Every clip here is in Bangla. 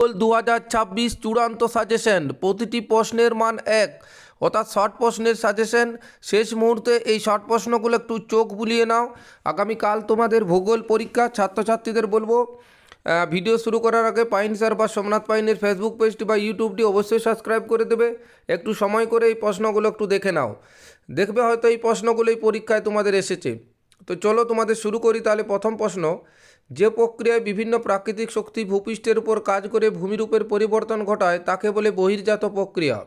2026 চূড়ান্ত সাজেশন, প্রতিটি প্রশ্নের মান 1, অর্থাৎ শর্ট প্রশ্নের সাজেশন। শেষ মুহূর্তে এই শর্ট প্রশ্নগুলো একটু চোখ বুলিয়ে নাও। আগামীকাল তোমাদের ভূগোল পরীক্ষা। ছাত্রছাত্রীদের বলবো ভিডিও শুরু করার আগে পাইন স্যার বা সোমনাথ পাইনের ফেসবুক পেজটি বা ইউটিউবটি অবশ্যই সাবস্ক্রাইব করে দেবে। একটু সময় করে এই প্রশ্নগুলো একটু দেখে নাও, দেখবে হয়তো এই প্রশ্নগুলোই পরীক্ষায় তোমাদের এসেছে। তো চলো তোমাদের শুরু করি। তাহলে প্রথম প্রশ্ন, যে প্রক্রিয়ায় বিভিন্ন প্রাকৃতিক শক্তি ভূপৃষ্ঠের উপর কাজ করে ভূমিরূপের পরিবর্তন ঘটায় তাকে বলে বহির্জাত প্রক্রিয়া।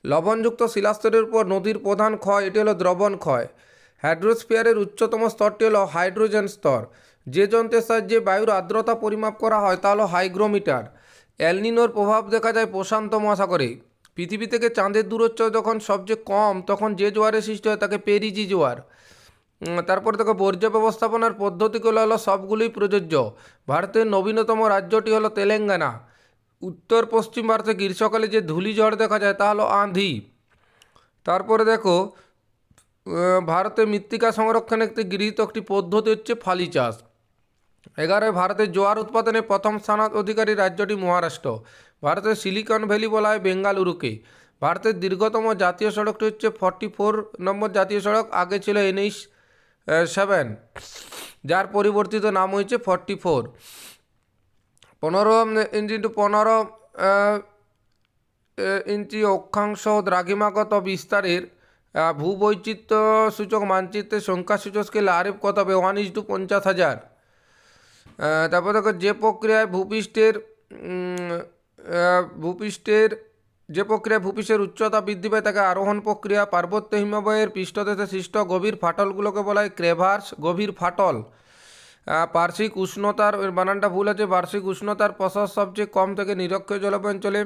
লবণযুক্ত শিলাস্তরের উপর নদীর প্রধান ক্ষয়, এটি হলো দ্রবণ ক্ষয়। হাইড্রোস্ফিয়ারের উচ্চতম স্তরটি হলো হাইড্রোজেন স্তর। যে যন্ত্রের সাহায্যে বায়ুর আর্দ্রতা পরিমাপ করা হয় তা হলো হাইগ্রোমিটার। এলনিনোর প্রভাব দেখা যায় প্রশান্ত মহাসাগরে। পৃথিবী থেকে চাঁদের দূরত্ব যখন সবচেয়ে কম তখন যে জোয়ারের সৃষ্টি হয় তাকে পেরিজি জোয়ার। তারপরে দেখো বর্জ্য ব্যবস্থাপনার পদ্ধতিগুলো হলো সবগুলোই প্রযোজ্য। ভারতের নবীনতম রাজ্যটি হলো তেলেঙ্গানা। উত্তর পশ্চিম ভারতে গ্রীষ্মকালে যে ধূলিঝড় দেখা যায় তা হলো আঁধি। তারপরে দেখো ভারতে মৃত্তিকা সংরক্ষণে গৃহীত একটি পদ্ধতি হচ্ছে ফালি চাষ। 11 ভারতের জোয়ার উৎপাদনে প্রথম স্থান অধিকারী রাজ্যটি মহারাষ্ট্র। ভারতের সিলিকন ভ্যালি বলা হয় বেঙ্গালুরুকে। ভারতের দীর্ঘতম জাতীয় সড়কটি হচ্ছে 44 নম্বর জাতীয় সড়ক, আগে ছিল NH 7, যার পরিবর্তিত নাম হয়েছে 44। 15 ইঞ্চি অক্ষাংশ দ্রাঘিমাগত বিস্তারের ভূবৈচিত্র্য সূচক মানচিত্রের সংখ্যা সূচক স্কেল RF কত হবে? 1:50,000। তারপর দেখো যে প্রক্রিয়ায় ভূপৃষ্ঠের উচ্চতা বৃদ্ধি পায় তাকে আরোহণ প্রক্রিয়া। পার্বত্য হিমবাহের পৃষ্ঠদেশে সৃষ্ট গভীর ফাটলগুলোকে বলা হয় ক্রেভার্স, গভীর ফাটল। বার্ষিক উষ্ণতার, বানানটা ভুল আছে, বার্ষিক উষ্ণতার প্রসার সবচেয়ে কম থেকে নিরক্ষীয় জলবায়ু অঞ্চলে।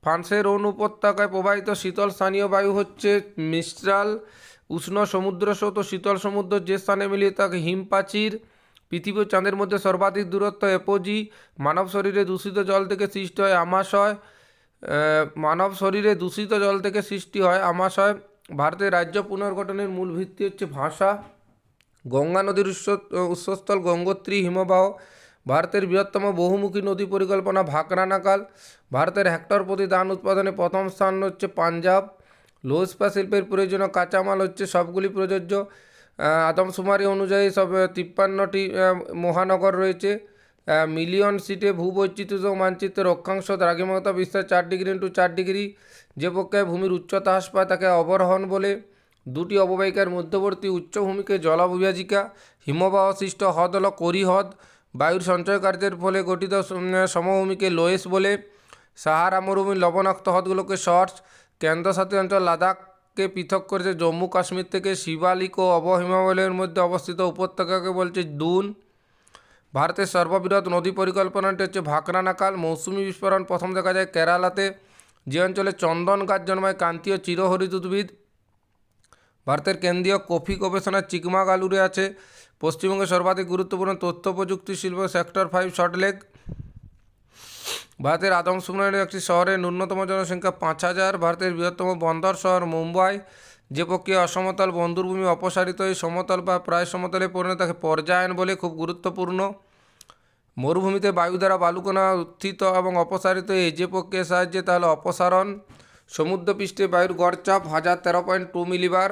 ফ্রান্সের রোন উপত্যকায় প্রবাহিত শীতল স্থানীয় বায়ু হচ্ছে মিস্ট্রাল। উষ্ণ সমুদ্র স্রোত ও শীতল সমুদ্র যে স্থানে মিলিয়ে থাকে হিমপ্রাচীর। পৃথিবী ও চাঁদের মধ্যে সর্বাধিক দূরত্ব অ্যাপোজি। মানব শরীরে দূষিত জল থেকে সৃষ্টি হয় আমাশয়। ভারতের রাজ্য পুনর্গঠনের মূল ভিত্তি হচ্ছে ভাষা। গঙ্গা নদীর উৎসস্থল গঙ্গোত্রী হিমবাহ। ভারতের বৃহত্তম বহুমুখী নদী পরিকল্পনা ভাকরানাকাল। ভারতের হেক্টর প্রতি ধান উৎপাদনে প্রথম স্থান হচ্ছে পাঞ্জাব। লৌহ ইস্পাত শিল্পের প্রয়োজনীয় কাঁচামাল হচ্ছে সবগুলি প্রযোজ্য। আদমশুমারি অনুযায়ী 53টি মহানগর রয়েছে। মিলিয়ন সিটে ভূবৈচিত্র্য মানচিত্রের অক্ষাংশ দ্রাঘিমাগত বিস্তার 4°x4°। যে প্রক্রিয়ায় ভূমির উচ্চতা হ্রাস পায় তাকে অবরোহণ বলে। দুটি অববাহিকার মধ্যবর্তী উচ্চভূমিকে জলাভিবাজিকা। হিমবাহ সৃষ্ট হ্রদ হল কোরি হ্রদ। বায়ুর সঞ্চয় কার্যের ফলে গঠিত সমভূমিকে লোয়েস বলে। সাহারা মরুভূমির লবণাক্ত হ্রদগুলোকে শর্টস। কেন্দ্রশাসিত অঞ্চল লাদাখকে পৃথক করেছে জম্মু কাশ্মীর থেকে। শিবালিক ও অবহিমালয়ের মধ্যে অবস্থিত উপত্যকাকে বলছে দুন। ভারতের সর্ববৃহৎ নদী পরিকল্পনাটি হচ্ছে ভাকরানাকাল। মৌসুমি বিস্ফোরণ প্রথম দেখা যায় কেরালাতে। যে অঞ্চলে চন্দন গাছ জন্মায় ক্রান্তীয় চিরহরিত উদ্ভিদ। ভারতের কেন্দ্রীয় কফি গবেষণা চিকমাগালুরে আছে। পশ্চিমবঙ্গের সর্বাধিক গুরুত্বপূর্ণ তথ্য প্রযুক্তি শিল্প সেক্টর 5 সল্টলেক। ভারতের আদমশুমারির একটি শহরের ন্যূনতম জনসংখ্যা 5,000। ভারতের বৃহত্তম বন্দর শহর মুম্বাই। যে প্রক্রিয়া অসমতল বন্দরভূমি অপসারিত হয়ে সমতল বা প্রায় সমতলে পরিণত তাকে পর্যায়ন বলে, খুব গুরুত্বপূর্ণ। মরুভূমিতে বায়ু দ্বারা বালুকণা উত্থিত এবং অপসারিত হয়ে যে প্রক্রিয়ার সাহায্যে তা হলো অপসারণ। সমুদ্রপৃষ্ঠে বায়ুর গড় চাপ 1013.2 মিলিবার।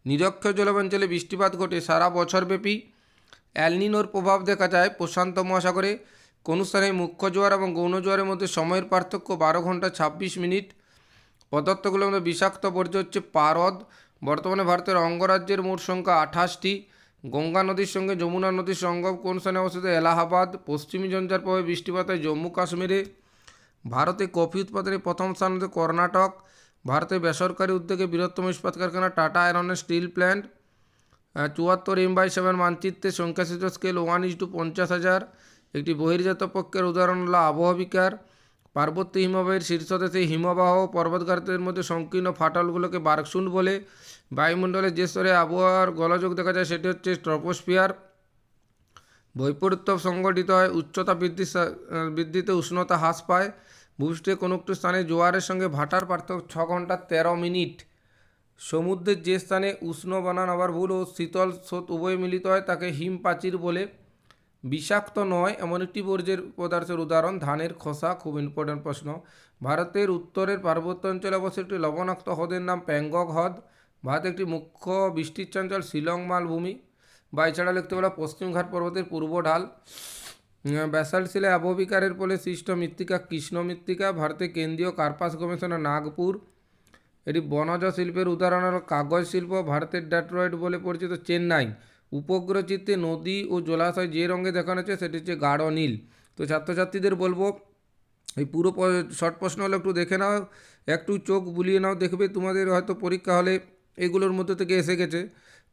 নিরক্ষীয় জলবায়ঞ্চলে বৃষ্টিপাত ঘটে সারা বছরব্যাপী। এলনিনোর প্রভাব দেখা যায় প্রশান্ত মহাসাগরে। কোন স্থানে মুখ্য জোয়ার এবং গৌণ জোয়ারের মধ্যে সময়ের পার্থক্য 12 ঘন্টা 26 মিনিট। পদার্থগুলোর মধ্যে বিষাক্ত বর্জ্য হচ্ছে পারদ। বর্তমানে ভারতের অঙ্গরাজ্যের মোট সংখ্যা 28টি। গঙ্গা নদীর সঙ্গে যমুনা নদীর সঙ্গম কোন স্থানে অবস্থিত? এলাহাবাদ। পশ্চিমী ঝঞ্ঝার প্রভাবে বৃষ্টিপাত হয় জম্মু কাশ্মীরে। ভারতে কফি উৎপাদনে প্রথম স্থান হচ্ছে কর্ণাটক। ভারতে বেসরকারি উদ্যোগে বৃহত্তম ইস্পাত কারখানা টাটা আয়রনের স্টিল প্ল্যান্ট। 74 M/7 মানচিত্রের সংখ্যাসূচক স্কেল 1:50,000। একটি বহির্জাত প্রক্রিয়ার উদাহরণ হলো আবহবিকার। পার্বত্য হিমবাহের শীর্ষদেশে হিমবাহ পর্বতগাত্রের মধ্যে সংকীর্ণ ফাটলগুলোকে বার্কশুন্ড বলে। বায়ুমণ্ডলে যে স্তরে আবহাওয়ার গোলযোগ দেখা যায় সেটি হচ্ছে ট্রপোস্ফিয়ার। বৈপরীত্য সংঘটিত হয় উচ্চতা বৃদ্ধিতে উষ্ণতা হ্রাস পায়। ভূপৃষ্ঠে কোনো একটি স্থানে জোয়ারের সঙ্গে ভাটার পার্থক্য 6 ঘন্টা 13 মিনিট। সমুদ্রের যে স্থানে উষ্ণ বানান আবার ভুল ও শীতল স্রোত উভয় মিলিত হয় তাকে হিমপ্রাচীর বলে। বিষাক্ত নয় এমন একটি বর্জ্যের পদার্থের উদাহরণ ধানের খোসা, খুব ইম্পর্ট্যান্ট প্রশ্ন। ভারতের উত্তরের পার্বত্য অঞ্চলে অবস্থিত একটি লবণাক্ত হ্রদের নাম প্যাংগং হ্রদ। ভারতের একটি মুখ্য বৃষ্টিচ্ছাঞ্চল শিলং মালভূমি। বা এছাড়া লিখতে পারো পশ্চিমঘাট পর্বতের পূর্ব ঢাল। ব্যাসাল্ট শিলায় আবহবিকারের ফলে সৃষ্ট মৃত্তিকা কৃষ্ণ মৃত্তিকা। ভারতের কেন্দ্রীয় কার্পাস গবেষণা নাগপুর। এটি বনজ শিল্পের উদাহরণ হল কাগজ শিল্প। ভারতের ডেট্রয়েট বলে পরিচিত চেন্নাই। উপগ্রহ চিত্রে নদী ও জলাশয় যে রঙে দেখানো হচ্ছে সেটি হচ্ছে গাঢ় নীল। তো ছাত্রছাত্রীদের বলবো এই পুরো শর্ট প্রশ্ন হলো একটু দেখে নাও, একটু চোখ বুলিয়ে নাও, দেখবে তোমাদের হয়তো পরীক্ষা হলে এগুলোর মধ্যে থেকে এসে গেছে।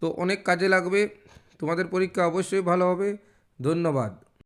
তো অনেক কাজে লাগবে, তোমাদের পরীক্ষা অবশ্যই ভালো হবে। ধন্যবাদ।